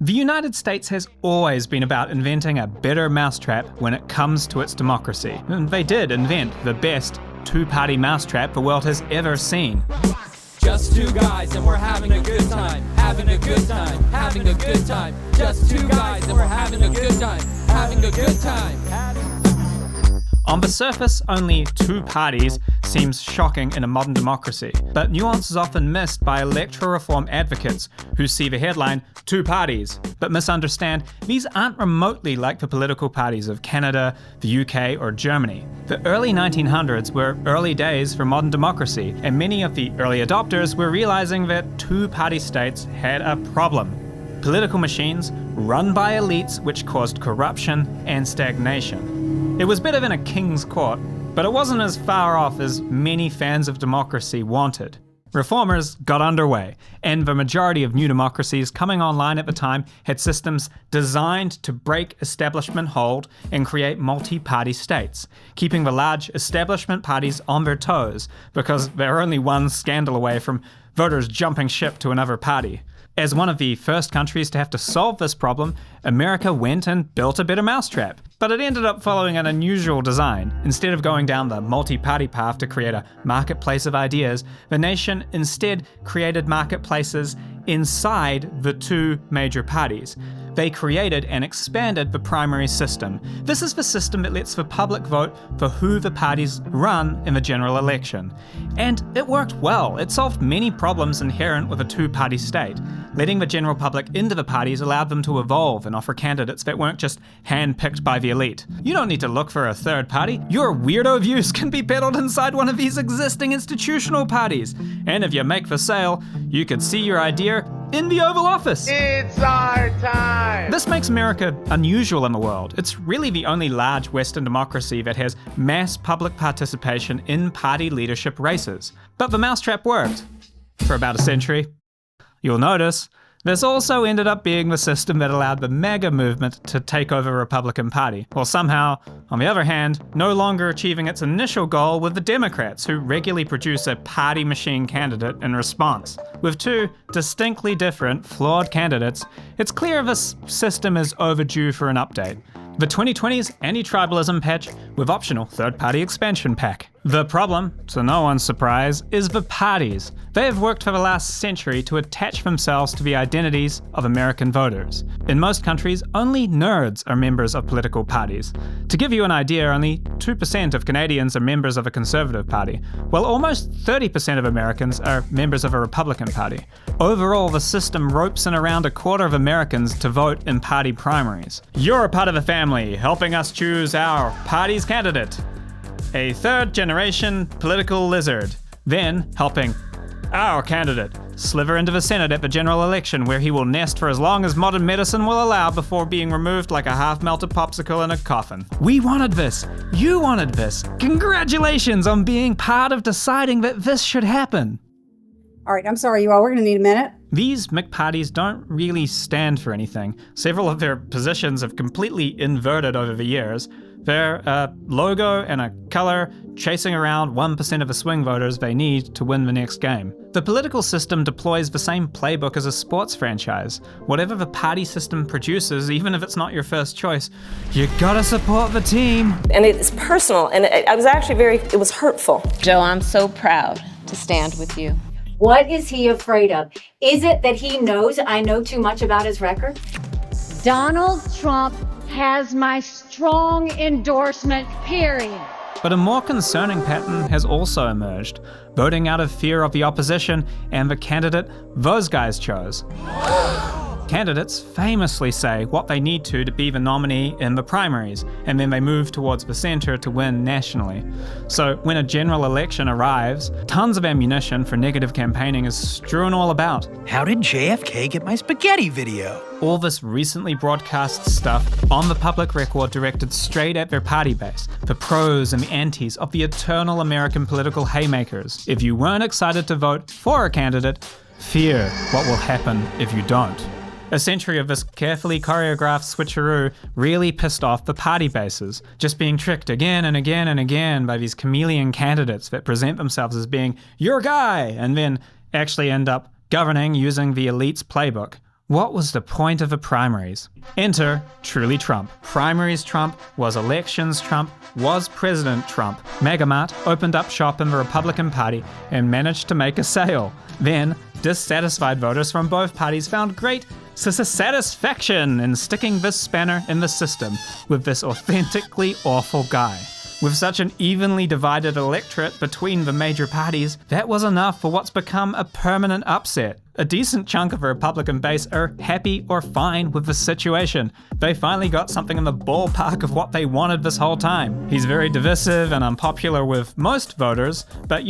The United States has always been about inventing a better mousetrap when it comes to its democracy. And they did invent the best two-party mousetrap the world has ever seen. Just two guys and we're having a good time, having a good time, having a good time. Just two guys and we're having a good time, having a good time. On the surface, only two parties seems shocking in a modern democracy, but nuance is often missed by electoral reform advocates who see the headline, two parties, but misunderstand these aren't remotely like the political parties of Canada, the UK, or Germany. The early 1900s were early days for modern democracy, and many of the early adopters were realizing that two-party states had a problem. Political machines run by elites which caused corruption and stagnation. It was better than a king's court, but it wasn't as far off as many fans of democracy wanted. Reformers got underway, and the majority of new democracies coming online at the time had systems designed to break establishment hold and create multi-party states, keeping the large establishment parties on their toes because they're only one scandal away from voters jumping ship to another party. As one of the first countries to have to solve this problem, America went and built a better mousetrap. But it ended up following an unusual design. Instead of going down the multi-party path to create a marketplace of ideas, the nation instead created marketplaces inside the two major parties. They created and expanded the primary system. This is the system that lets the public vote for who the parties run in the general election. And it worked well. It solved many problems inherent with a two-party state. Letting the general public into the parties allowed them to evolve and offer candidates that weren't just hand-picked by the elite. You don't need to look for a third party. Your weirdo views can be peddled inside one of these existing institutional parties. And if you make the sale, you could see your idea in the Oval Office. It's our time! This makes America unusual in the world. It's really the only large Western democracy that has mass public participation in party leadership races. But the mousetrap worked. For about a century. You'll notice, this also ended up being the system that allowed the MAGA movement to take over the Republican Party, while somehow, on the other hand, no longer achieving its initial goal with the Democrats, who regularly produce a party machine candidate in response. With two distinctly different, flawed candidates, it's clear this system is overdue for an update. The 2020's anti-tribalism patch with optional third-party expansion pack. The problem, to no one's surprise, is the parties. They have worked for the last century to attach themselves to the identities of American voters. In most countries, only nerds are members of political parties. To give you an idea, only 2% of Canadians are members of a Conservative Party, while almost 30% of Americans are members of a Republican Party. Overall, the system ropes in around a quarter of Americans to vote in party primaries. You're a part of the family, helping us choose our party's candidate. A third-generation political lizard, then helping our candidate sliver into the Senate at the general election, where he will nest for as long as modern medicine will allow before being removed like a half-melted popsicle in a coffin. We wanted this. You wanted this. Congratulations on being part of deciding that this should happen. All right, I'm sorry, you all. We're going to need a minute. These McParties don't really stand for anything. Several of their positions have completely inverted over the years. They're a logo and a color chasing around 1% of the swing voters they need to win the next game. The political system deploys the same playbook as a sports franchise. Whatever the party system produces, even if it's not your first choice, you gotta support the team. And it's personal, and I was actually it was hurtful. Joe, I'm so proud to stand with you. What is he afraid of? Is it that he knows I know too much about his record? Donald Trump has my strong endorsement, period. But a more concerning pattern has also emerged, voting out of fear of the opposition and the candidate those guys chose. Candidates famously say what they need to be the nominee in the primaries, and then they move towards the center to win nationally. So when a general election arrives, tons of ammunition for negative campaigning is strewn all about. How did JFK get my spaghetti video? All this recently broadcast stuff on the public record directed straight at their party base, the pros and the antis of the eternal American political haymakers. If you weren't excited to vote for a candidate, fear what will happen if you don't. A century of this carefully choreographed switcheroo really pissed off the party bases, just being tricked again and again and again by these chameleon candidates that present themselves as being your guy and then actually end up governing using the elite's playbook. What was the point of the primaries? Enter truly Trump. Primaries Trump was elections Trump, was President Trump. Megamart opened up shop in the Republican Party and managed to make a sale. Then, dissatisfied voters from both parties found great satisfaction in sticking this spanner in the system with this authentically awful guy. With such an evenly divided electorate between the major parties, that was enough for what's become a permanent upset. A decent chunk of the Republican base are happy or fine with the situation. They finally got something in the ballpark of what they wanted this whole time. He's very divisive and unpopular with most voters, but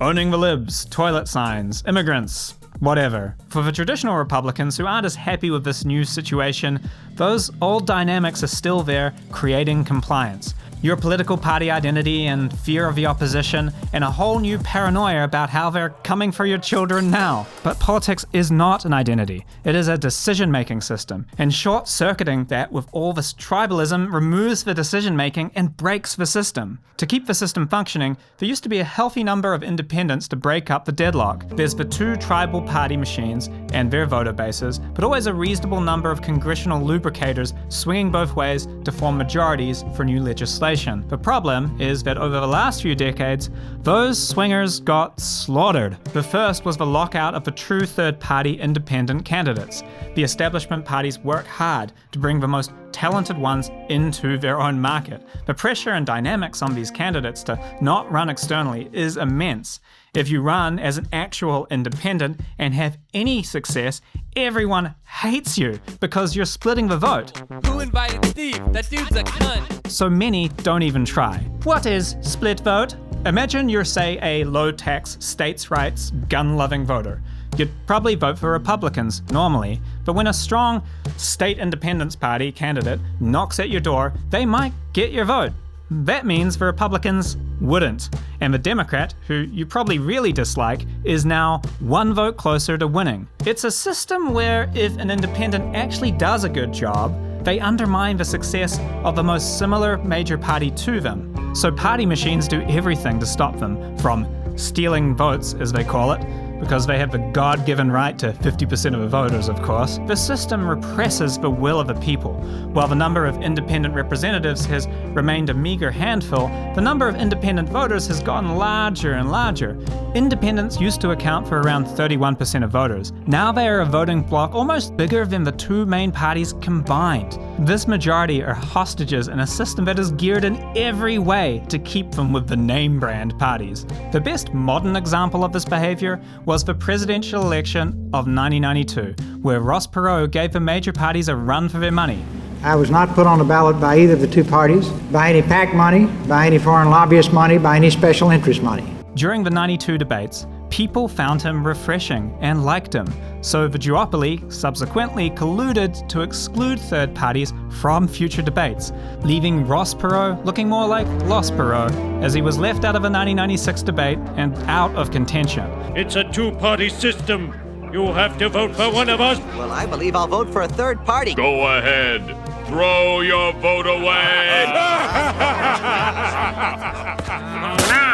owning the libs, toilet signs, immigrants, whatever. For the traditional Republicans who aren't as happy with this new situation, those old dynamics are still there, creating compliance. Your political party identity and fear of the opposition, and a whole new paranoia about how they're coming for your children now. But politics is not an identity. It is a decision-making system. And short-circuiting that with all this tribalism removes the decision-making and breaks the system. To keep the system functioning, there used to be a healthy number of independents to break up the deadlock. There's the two tribal party machines and their voter bases, but always a reasonable number of congressional lubricators swinging both ways to form majorities for new legislation. The problem is that over the last few decades, those swingers got slaughtered. The first was the lockout of the true third-party independent candidates. The establishment parties work hard to bring the most talented ones into their own market. The pressure and dynamics on these candidates to not run externally is immense. If you run as an actual independent and have any success, everyone hates you because you're splitting the vote. Who invited Steve? That dude's a cunt. So many don't even try. What is split vote? Imagine you're, say, a low-tax, states' rights, gun-loving voter. You'd probably vote for Republicans normally, but when a strong state independence party candidate knocks at your door, they might get your vote. That means the Republicans wouldn't. And the Democrat, who you probably really dislike, is now one vote closer to winning. It's a system where if an independent actually does a good job, they undermine the success of the most similar major party to them. So party machines do everything to stop them from stealing votes, as they call it, because they have the God-given right to 50% of the voters, of course. The system represses the will of the people. While the number of independent representatives has remained a meager handful, the number of independent voters has gotten larger and larger. Independents used to account for around 31% of voters. Now they are a voting bloc almost bigger than the two main parties combined. This majority are hostages in a system that is geared in every way to keep them with the name brand parties. The best modern example of this behavior was the presidential election of 1992, where Ross Perot gave the major parties a run for their money. I was not put on the ballot by either of the two parties, by any PAC money, by any foreign lobbyist money, by any special interest money. During the 92 debates, people found him refreshing and liked him, so the duopoly subsequently colluded to exclude third parties from future debates, leaving Ross Perot looking more like Los Perot, as he was left out of the 1996 debate and out of contention. It's a two-party system. You'll have to vote for one of us. Well, I believe I'll vote for a third party. Go ahead. Throw your vote away.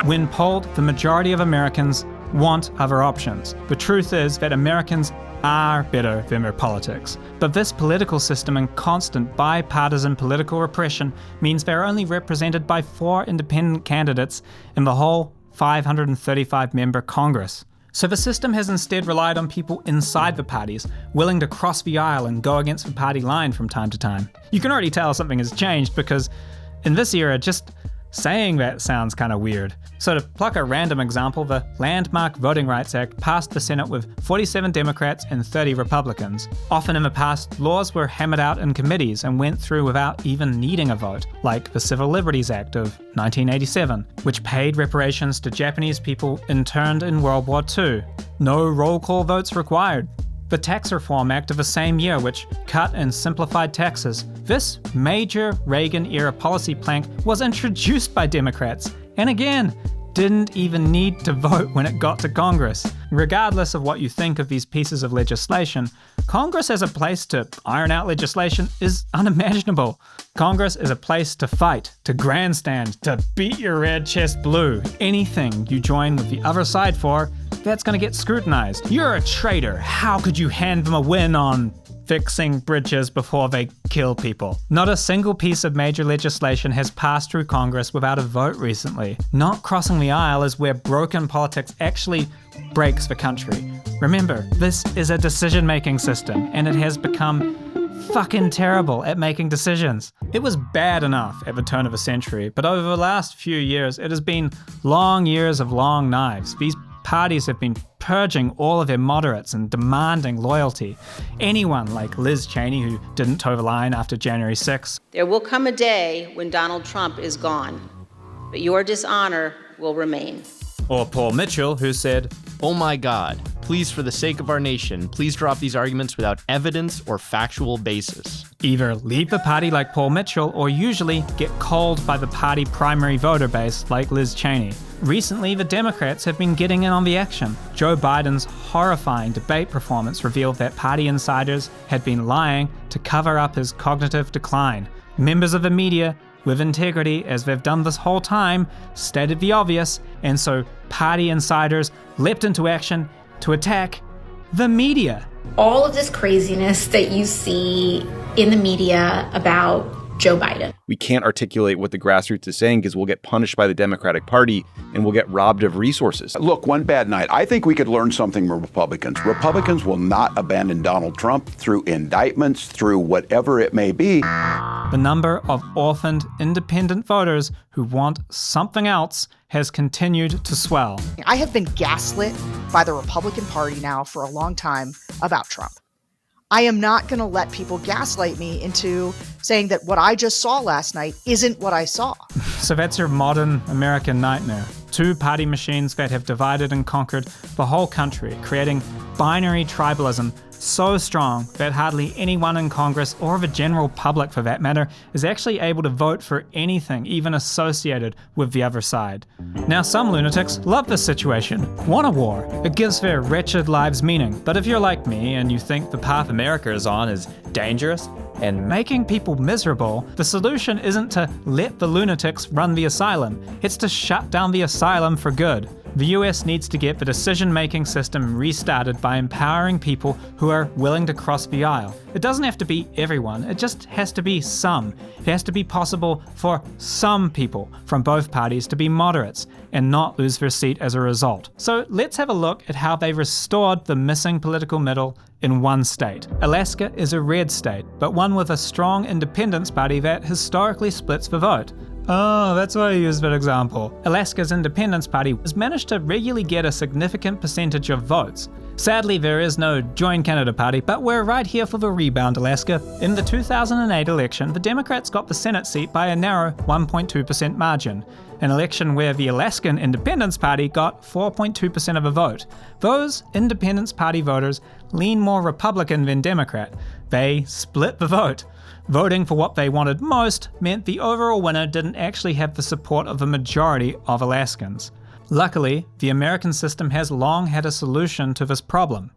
When polled, the majority of Americans want other options. The truth is that Americans are better than their politics. But this political system and constant bipartisan political repression means they're only represented by 4 independent candidates in the whole 535-member Congress. So the system has instead relied on people inside the parties, willing to cross the aisle and go against the party line from time to time. You can already tell something has changed because in this era, just saying that sounds kind of weird. So to pluck a random example, the Landmark Voting Rights Act passed the Senate with 47 Democrats and 30 Republicans. Often in the past, laws were hammered out in committees and went through without even needing a vote, like the Civil Liberties Act of 1987, which paid reparations to Japanese people interned in World War II. No roll call votes required. The Tax Reform Act of the same year, which cut and simplified taxes. This major Reagan-era policy plank was introduced by Democrats, and again, didn't even need to vote when it got to Congress. Regardless of what you think of these pieces of legislation, Congress as a place to iron out legislation is unimaginable. Congress is a place to fight, to grandstand, to beat your red chest blue. Anything you join with the other side for, that's going to get scrutinized. You're a traitor. How could you hand them a win on fixing bridges before they kill people? Not a single piece of major legislation has passed through Congress without a vote recently. Not crossing the aisle is where broken politics actually breaks the country. Remember, this is a decision-making system, and it has become fucking terrible at making decisions. It was bad enough at the turn of the century, but over the last few years, it has been long years of long knives. These parties have been purging all of their moderates and demanding loyalty. Anyone like Liz Cheney, who didn't toe the line after January 6th. There will come a day when Donald Trump is gone, but your dishonor will remain. Or Paul Mitchell, who said, "Oh my God, please, for the sake of our nation, please drop these arguments without evidence or factual basis." Either leave the party like Paul Mitchell, or usually get cold by the party primary voter base like Liz Cheney. Recently, the Democrats have been getting in on the action. Joe Biden's horrifying debate performance revealed that party insiders had been lying to cover up his cognitive decline. Members of the media, with integrity, as they've done this whole time, stated the obvious, and so party insiders leapt into action to attack the media. All of this craziness that you see in the media about Joe Biden. We can't articulate what the grassroots is saying because we'll get punished by the Democratic Party and we'll get robbed of resources. Look, one bad night. I think we could learn something from Republicans. Republicans will not abandon Donald Trump through indictments, through whatever it may be. The number of orphaned independent voters who want something else has continued to swell. I have been gaslit by the Republican Party now for a long time about Trump. I am not going to let people gaslight me into saying that what I just saw last night isn't what I saw. So that's your modern American nightmare. Two party machines that have divided and conquered the whole country, creating binary tribalism so strong that hardly anyone in Congress, or the general public for that matter, is actually able to vote for anything even associated with the other side. Now, some lunatics love this situation, want a war. It gives their wretched lives meaning. But if you're like me and you think the path America is on is dangerous and making people miserable, the solution isn't to let the lunatics run the asylum. It's to shut down the asylum for good. The US needs to get the decision-making system restarted by empowering people who are willing to cross the aisle. It doesn't have to be everyone, it just has to be some. It has to be possible for some people from both parties to be moderates and not lose their seat as a result. So let's have a look at how they restored the missing political middle in one state. Alaska is a red state, but one with a strong independence party that historically splits the vote. Oh, that's why I used that example. Alaska's Independence Party has managed to regularly get a significant percentage of votes. Sadly, there is no Join Canada Party, but we're right here for the rebound, Alaska. In the 2008 election, the Democrats got the Senate seat by a narrow 1.2% margin, an election where the Alaskan Independence Party got 4.2% of the vote. Those Independence Party voters lean more Republican than Democrat. They split the vote. Voting for what they wanted most meant the overall winner didn't actually have the support of the majority of Alaskans. Luckily, the American system has long had a solution to this problem: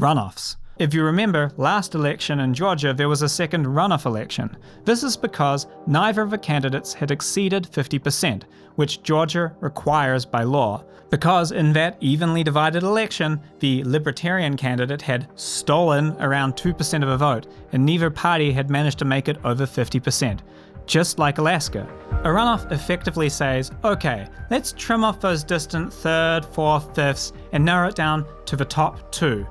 runoffs. If you remember, last election in Georgia there was a second runoff election. This is because neither of the candidates had exceeded 50%, which Georgia requires by law. Because in that evenly divided election, the Libertarian candidate had stolen around 2% of the vote, and neither party had managed to make it over 50%. Just like Alaska. A runoff effectively says, okay, let's trim off those distant third, fourth, fifths, and narrow it down to the top two.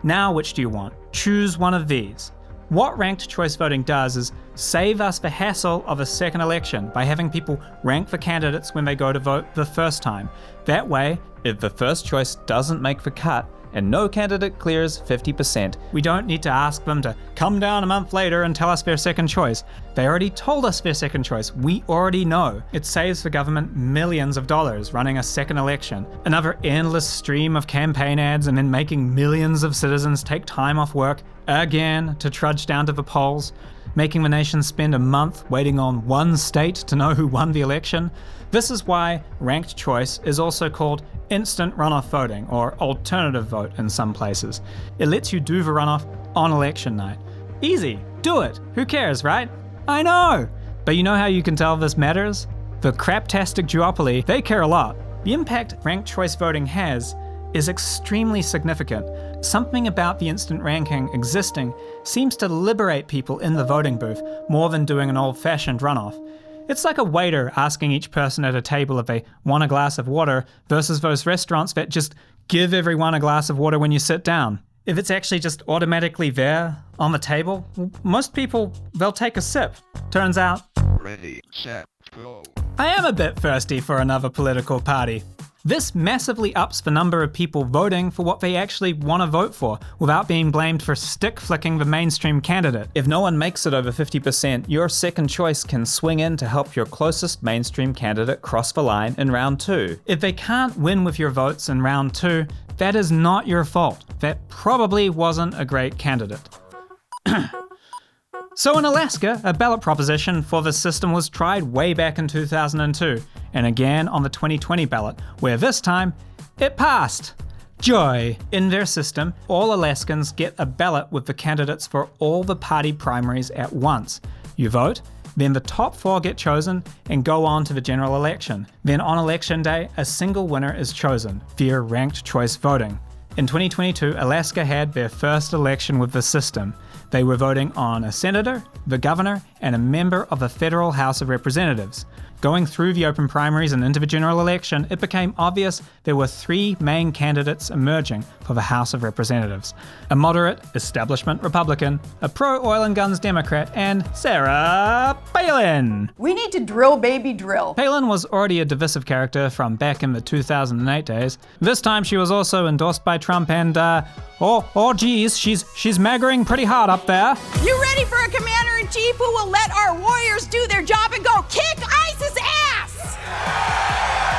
Now which do you want? Choose one of these. What ranked choice voting does is save us the hassle of a second election by having people rank the candidates when they go to vote the first time. That way, if the first choice doesn't make the cut and no candidate clears 50%, we don't need to ask them to come down a month later and tell us their second choice. They already told us their second choice. We already know. It saves the government millions of dollars running a second election, another endless stream of campaign ads, and then making millions of citizens take time off work again to trudge down to the polls, making the nation spend a month waiting on one state to know who won the election. This is why ranked choice is also called instant runoff voting, or alternative vote in some places. It lets you do the runoff on election night. Easy, do it. Who cares, right? I know! But you know how you can tell this matters? The craptastic duopoly, they care a lot. The impact ranked choice voting has is extremely significant. Something about the instant ranking existing seems to liberate people in the voting booth more than doing an old-fashioned runoff. It's like a waiter asking each person at a table if they want a glass of water versus those restaurants that just give everyone a glass of water when you sit down. If it's actually just automatically there on the table, most people, they'll take a sip. Turns out, ready, set, go. I am a bit thirsty for another political party. This massively ups the number of people voting for what they actually want to vote for without being blamed for stick-flicking the mainstream candidate. If no one makes it over 50%, your second choice can swing in to help your closest mainstream candidate cross the line in round 2. If they can't win with your votes in round 2, that is not your fault. That probably wasn't a great candidate. So in Alaska, a ballot proposition for this system was tried way back in 2002, and again on the 2020 ballot, where this time, it passed. Joy! In their system, all Alaskans get a ballot with the candidates for all the party primaries at once. You vote, then the top 4 get chosen and go on to the general election. Then on election day, a single winner is chosen via ranked choice voting. In 2022, Alaska had their first election with the system. They were voting on a senator, the governor, and a member of the federal House of Representatives. Going through the open primaries and into the general election, it became obvious there were 3 main candidates emerging for the House of Representatives. A moderate establishment Republican, a pro-oil and guns Democrat, and Sarah Palin. We need to drill, baby, drill. Palin was already a divisive character from back in the 2008 days. This time she was also endorsed by Trump and, geez, she's maggering pretty hard up there. You ready for a commander-in-chief who will let our warriors do their job and go kick ISIS ass?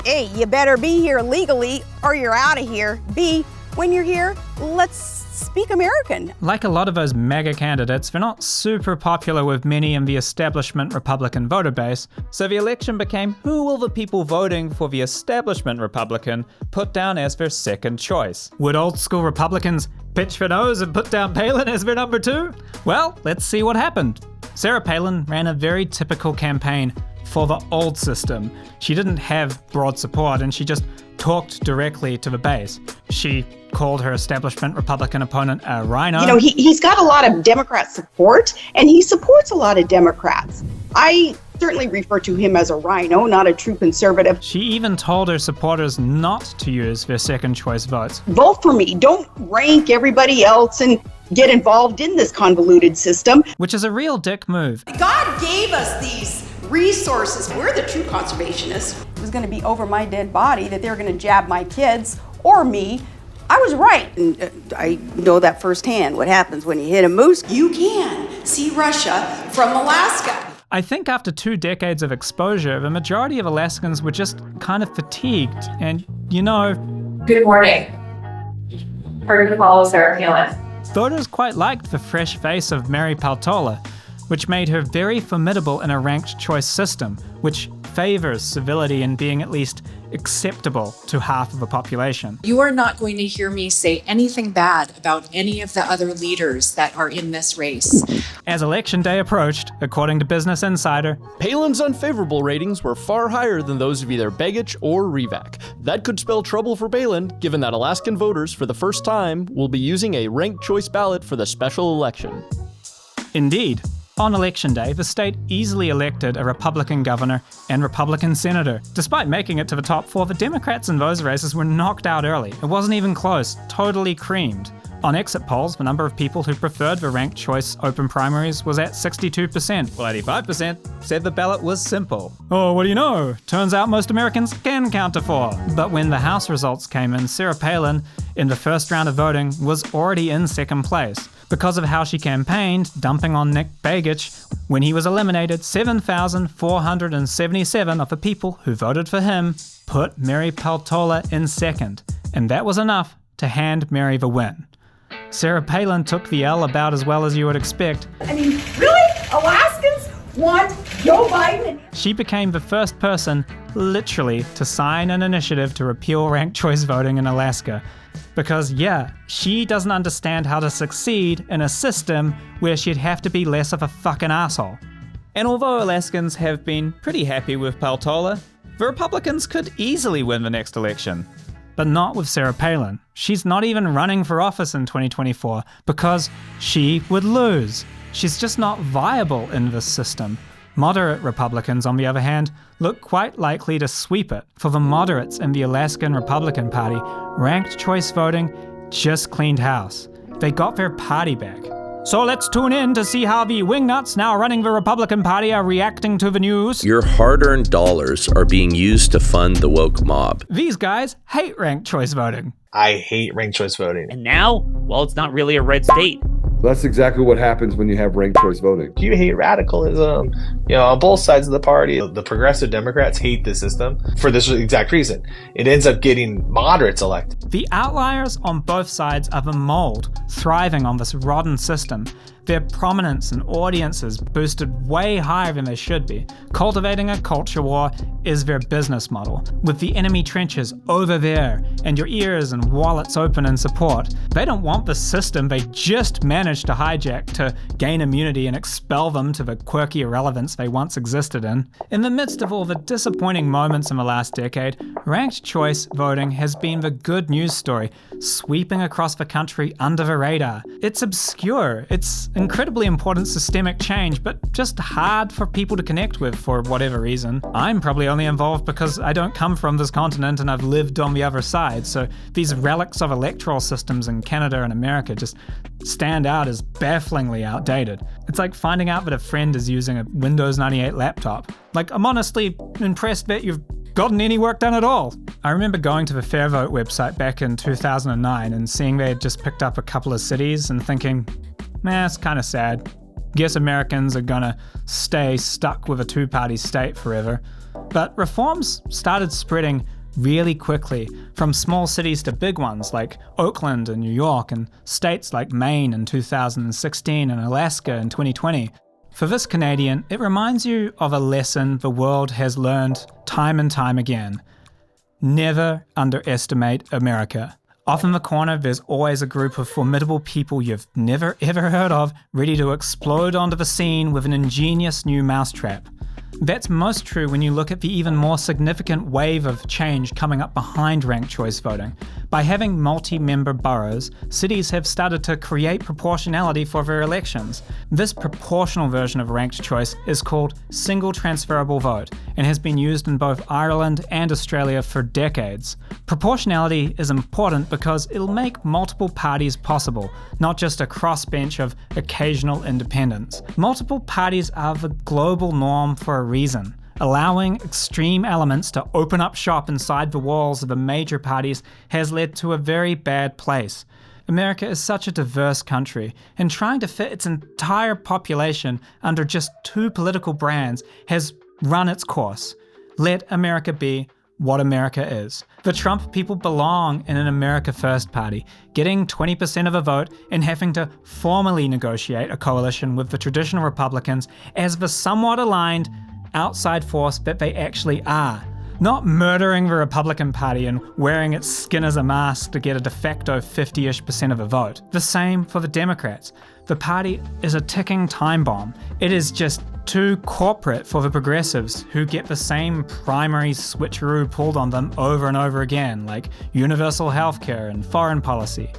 A, you better be here legally or you're out of here. B, when you're here, let's speak American. Like a lot of those MAGA candidates, they're not super popular with many in the establishment Republican voter base, so the election became who will the people voting for the establishment Republican put down as their second choice? Would old school Republicans pitch their nose and put down Palin as their number 2? Well, let's see what happened. Sarah Palin ran a very typical campaign for the old system. She didn't have broad support and she just talked directly to the base. She called her establishment Republican opponent a rhino. You know, he's got a lot of Democrat support and he supports a lot of Democrats. I certainly refer to him as a rhino, not a true conservative. She even told her supporters not to use their second choice votes. Vote for me. Don't rank everybody else and get involved in this convoluted system. Which is a real dick move. God gave us these resources. We're the true conservationists. It was going to be over my dead body that they were going to jab my kids or me. I was right. And I know that firsthand. What happens when you hit a moose? You can see Russia from Alaska. I think after 2 decades of exposure, the majority of Alaskans were just kind of fatigued. And, you know... Good morning. Heard to follow Sarah Palin. Voters quite liked the fresh face of Mary Peltola, which made her very formidable in a ranked choice system, which favors civility and being at least acceptable to half of the population. You are not going to hear me say anything bad about any of the other leaders that are in this race. As election day approached, according to Business Insider, Palin's unfavorable ratings were far higher than those of either Begich or Revak. That could spell trouble for Palin, given that Alaskan voters, for the first time, will be using a ranked choice ballot for the special election. Indeed. On election day, the state easily elected a Republican governor and Republican senator. Despite making it to the top 4, the Democrats in those races were knocked out early. It wasn't even close, totally creamed. On exit polls, the number of people who preferred the ranked choice open primaries was at 62%, while 85% said the ballot was simple. Oh, what do you know? Turns out most Americans can count to 4. But when the House results came in, Sarah Palin, in the first round of voting, was already in second place. Because of how she campaigned, dumping on Nick Begich, when he was eliminated, 7,477 of the people who voted for him put Mary Peltola in second, and that was enough to hand Mary the win. Sarah Palin took the L about as well as you would expect. I mean, really? Alaskans want Joe Biden? She became the first person, literally, to sign an initiative to repeal ranked choice voting in Alaska. Because yeah, she doesn't understand how to succeed in a system where she'd have to be less of a fucking asshole. And although Alaskans have been pretty happy with Peltola, the Republicans could easily win the next election. But not with Sarah Palin. She's not even running for office in 2024 because she would lose. She's just not viable in this system. Moderate Republicans, on the other hand, look quite likely to sweep it. For the moderates in the Alaskan Republican Party, ranked choice voting just cleaned house. They got their party back. So let's tune in to see how the wingnuts now running the Republican Party are reacting to the news. Your hard-earned dollars are being used to fund the woke mob. These guys hate ranked choice voting. I hate ranked choice voting. And now, well, it's not really a red state. That's exactly what happens when you have ranked choice voting. You hate radicalism, on both sides of the party. The progressive Democrats hate the system for this exact reason. It ends up getting moderates elected. The outliers on both sides are the mold, thriving on this rotten system. Their prominence and audiences boosted way higher than they should be. Cultivating a culture war is their business model, with the enemy trenches over there and your ears and wallets open in support. They don't want the system they just managed to hijack to gain immunity and expel them to the quirky irrelevance they once existed in. In the midst of all the disappointing moments in the last decade, ranked choice voting has been the good news story, sweeping across the country under the radar. It's obscure, it's incredibly important systemic change, but just hard for people to connect with for whatever reason. I'm probably only involved because I don't come from this continent and I've lived on the other side, so these relics of electoral systems in Canada and America just stand out as bafflingly outdated. It's like finding out that a friend is using a Windows 98 laptop. Like, I'm honestly impressed that you've gotten any work done at all. I remember going to the FairVote website back in 2009 and seeing they had just picked up a couple of cities and thinking, it's kind of sad. Guess Americans are gonna stay stuck with a two-party state forever. But reforms started spreading really quickly, from small cities to big ones like Oakland and New York, and states like Maine in 2016 and Alaska in 2020. For this Canadian, it reminds you of a lesson the world has learned time and time again. Never underestimate America. Off in the corner, there's always a group of formidable people you've never ever heard of, ready to explode onto the scene with an ingenious new mousetrap. That's most true when you look at the even more significant wave of change coming up behind ranked choice voting. By having multi-member boroughs, cities have started to create proportionality for their elections. This proportional version of ranked choice is called single transferable vote and has been used in both Ireland and Australia for decades. Proportionality is important because it'll make multiple parties possible, not just a crossbench of occasional independents. Multiple parties are the global norm for a reason. Allowing extreme elements to open up shop inside the walls of the major parties has led to a very bad place. America is such a diverse country, and trying to fit its entire population under just two political brands has run its course. Let America be what America is. The Trump people belong in an America First party, getting 20% of a vote and having to formally negotiate a coalition with the traditional Republicans as the somewhat aligned outside force that they actually are. Not murdering the Republican Party and wearing its skin as a mask to get a de facto 50-ish% of a vote. The same for the Democrats. The party is a ticking time bomb. It is just too corporate for the progressives, who get the same primary switcheroo pulled on them over and over again, like universal healthcare and foreign policy.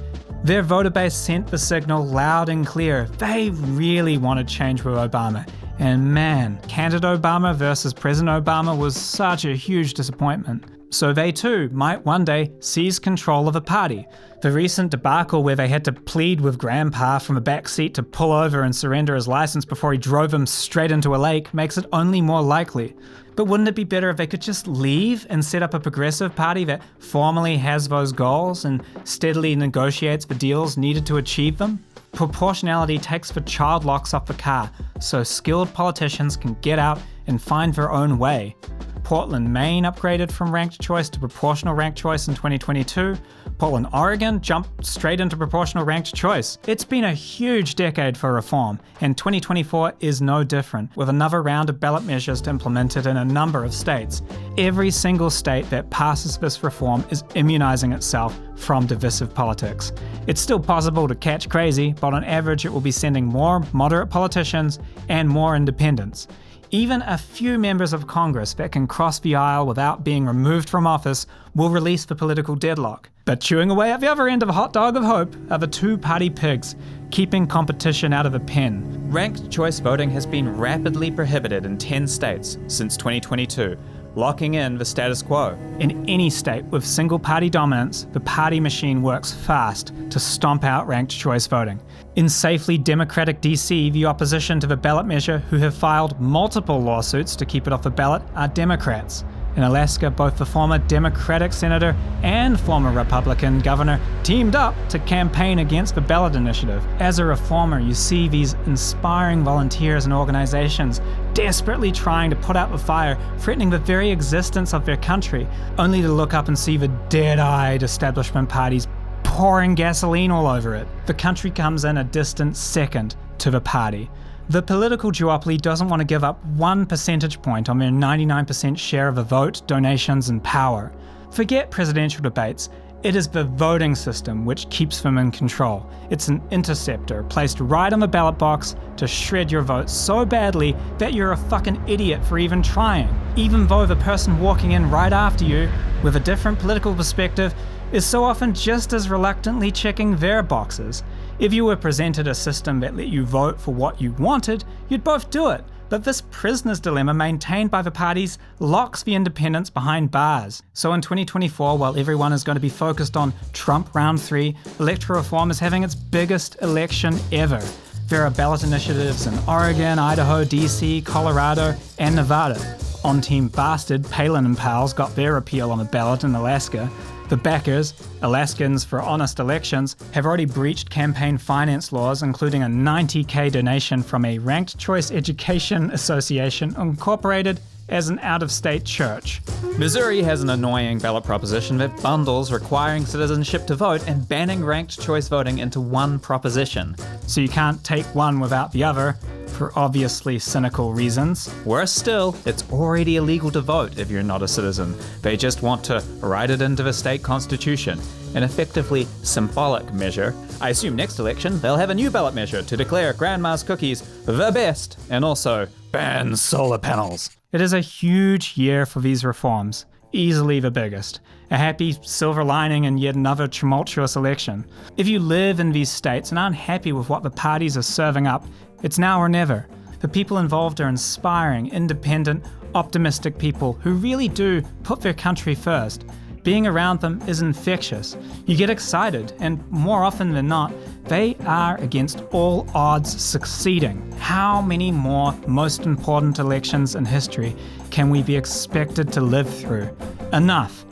Their voter base sent the signal loud and clear. They really wanted change with Obama. And man, candidate Obama versus President Obama was such a huge disappointment. So they too might one day seize control of a party. The recent debacle where they had to plead with Grandpa from a back seat to pull over and surrender his license before he drove him straight into a lake makes it only more likely. But wouldn't it be better if they could just leave and set up a progressive party that formally has those goals and steadily negotiates the deals needed to achieve them? Proportionality takes the child locks off the car, so skilled politicians can get out and find their own way. Portland, Maine upgraded from ranked choice to proportional ranked choice in 2022. Paul in Oregon jumped straight into proportional ranked choice. It's been a huge decade for reform, and 2024 is no different, with another round of ballot measures implemented in a number of states. Every single state that passes this reform is immunizing itself from divisive politics. It's still possible to catch crazy, but on average it will be sending more moderate politicians and more independents. Even a few members of Congress that can cross the aisle without being removed from office will release the political deadlock. But chewing away at the other end of a hot dog of hope are the two-party pigs, keeping competition out of the pen. Ranked choice voting has been rapidly prohibited in 10 states since 2022, locking in the status quo. In any state with single-party dominance, the party machine works fast to stomp out ranked choice voting. In safely democratic DC, the opposition to the ballot measure, who have filed multiple lawsuits to keep it off the ballot, are Democrats. In Alaska, both the former Democratic senator and former Republican governor teamed up to campaign against the ballot initiative. As a reformer, you see these inspiring volunteers and organizations desperately trying to put out the fire, threatening the very existence of their country, only to look up and see the dead-eyed establishment parties pouring gasoline all over it. The country comes in a distant second to the party. The political duopoly doesn't want to give up 1 percentage point on their 99% share of the vote, donations, and power. Forget presidential debates. It is the voting system which keeps them in control. It's an interceptor placed right on the ballot box to shred your vote so badly that you're a fucking idiot for even trying, even though the person walking in right after you with a different political perspective is so often just as reluctantly checking their boxes. If you were presented a system that let you vote for what you wanted, you'd both do it. But this prisoner's dilemma maintained by the parties locks the independents behind bars. So in 2024, while everyone is going to be focused on Trump round 3, electoral reform is having its biggest election ever. There are ballot initiatives in Oregon, Idaho, DC, Colorado, and Nevada. On Team Bastard, Palin and pals got their appeal on the ballot in Alaska. The backers, Alaskans for Honest Elections, have already breached campaign finance laws, including a $90,000 donation from a Ranked Choice Education Association incorporated as an out-of-state church. Missouri has an annoying ballot proposition that bundles requiring citizenship to vote and banning ranked choice voting into one proposition. So you can't take one without the other, for obviously cynical reasons. Worse still, it's already illegal to vote if you're not a citizen. They just want to write it into the state constitution, an effectively symbolic measure. I assume next election they'll have a new ballot measure to declare Grandma's cookies the best, and also ban solar panels. It is a huge year for these reforms, easily the biggest. A happy silver lining in yet another tumultuous election. If you live in these states and aren't happy with what the parties are serving up, it's now or never. The people involved are inspiring, independent, optimistic people who really do put their country first. Being around them is infectious. You get excited, and more often than not, they are against all odds succeeding. How many more most important elections in history can we be expected to live through? Enough.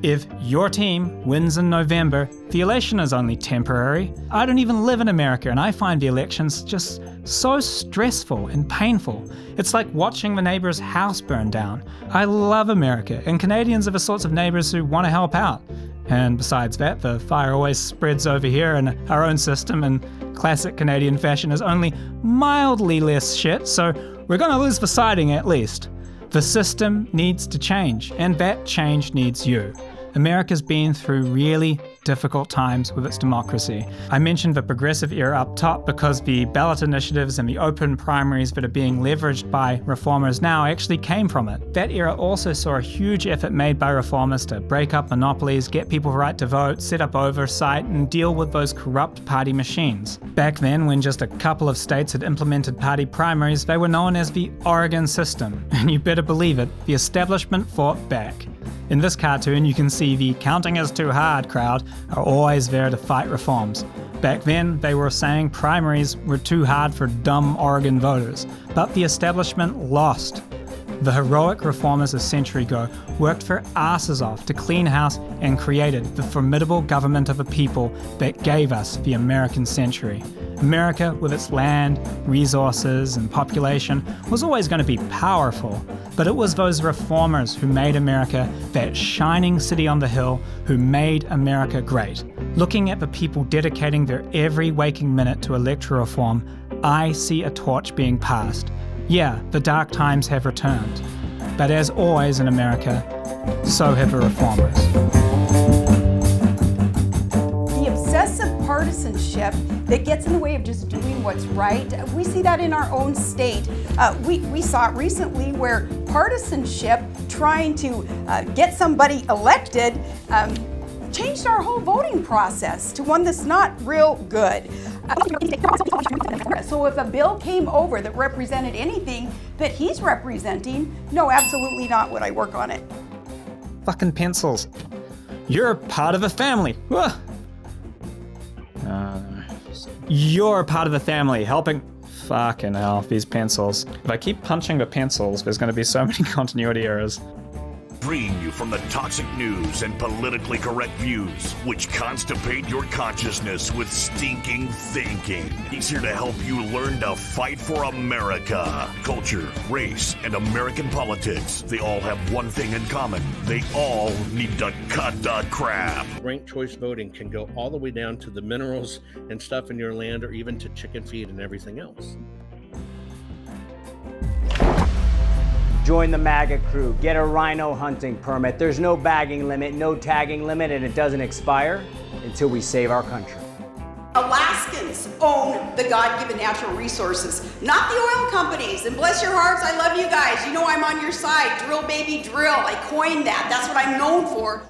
If your team wins in November, the election is only temporary. I don't even live in America, and I find the elections just so stressful and painful. It's like watching the neighbor's house burn down. I love America, and Canadians are the sorts of neighbors who want to help out. And besides that, the fire always spreads over here, and our own system in classic Canadian fashion is only mildly less shit, so we're gonna lose the siding at least. The system needs to change, and that change needs you. America's been through really difficult times with its democracy. I mentioned the progressive era up top because the ballot initiatives and the open primaries that are being leveraged by reformers now actually came from it. That era also saw a huge effort made by reformers to break up monopolies, get people the right to vote, set up oversight, and deal with those corrupt party machines. Back then, when just a couple of states had implemented party primaries, they were known as the Oregon system. And you better believe it, the establishment fought back. In this cartoon, you can see the counting is too hard crowd are always there to fight reforms. Back then, they were saying primaries were too hard for dumb Oregon voters, but the establishment lost. The heroic reformers a century ago worked their asses off to clean house and created the formidable government of a people that gave us the American century. America, with its land, resources, and population, was always going to be powerful, but it was those reformers who made America that shining city on the hill, who made America great. Looking at the people dedicating their every waking minute to electoral reform, I see a torch being passed. Yeah, the dark times have returned, but as always in America, so have the reformers. The obsessive partisanship that gets in the way of just doing what's right, we see that in our own state. We saw it recently where partisanship, trying to get somebody elected, changed our whole voting process to one that's not real good. So if a bill came over that represented anything that he's representing, no, absolutely not would I work on it. Fucking pencils. You're part of a family. You're part of the family, helping. Fucking hell, these pencils. If I keep punching the pencils, there's going to be so many continuity errors. Freeing you from the toxic news and politically correct views, which constipate your consciousness with stinking thinking. He's here to help you learn to fight for America. Culture, race, and American politics. They all have one thing in common. They all need to cut the crap. Ranked choice voting can go all the way down to the minerals and stuff in your land, or even to chicken feed and everything else. Join the MAGA crew, get a rhino hunting permit. There's no bagging limit, no tagging limit, and it doesn't expire until we save our country. Alaskans own the God-given natural resources, not the oil companies. And bless your hearts, I love you guys. You know I'm on your side. Drill, baby, drill. I coined that. That's what I'm known for.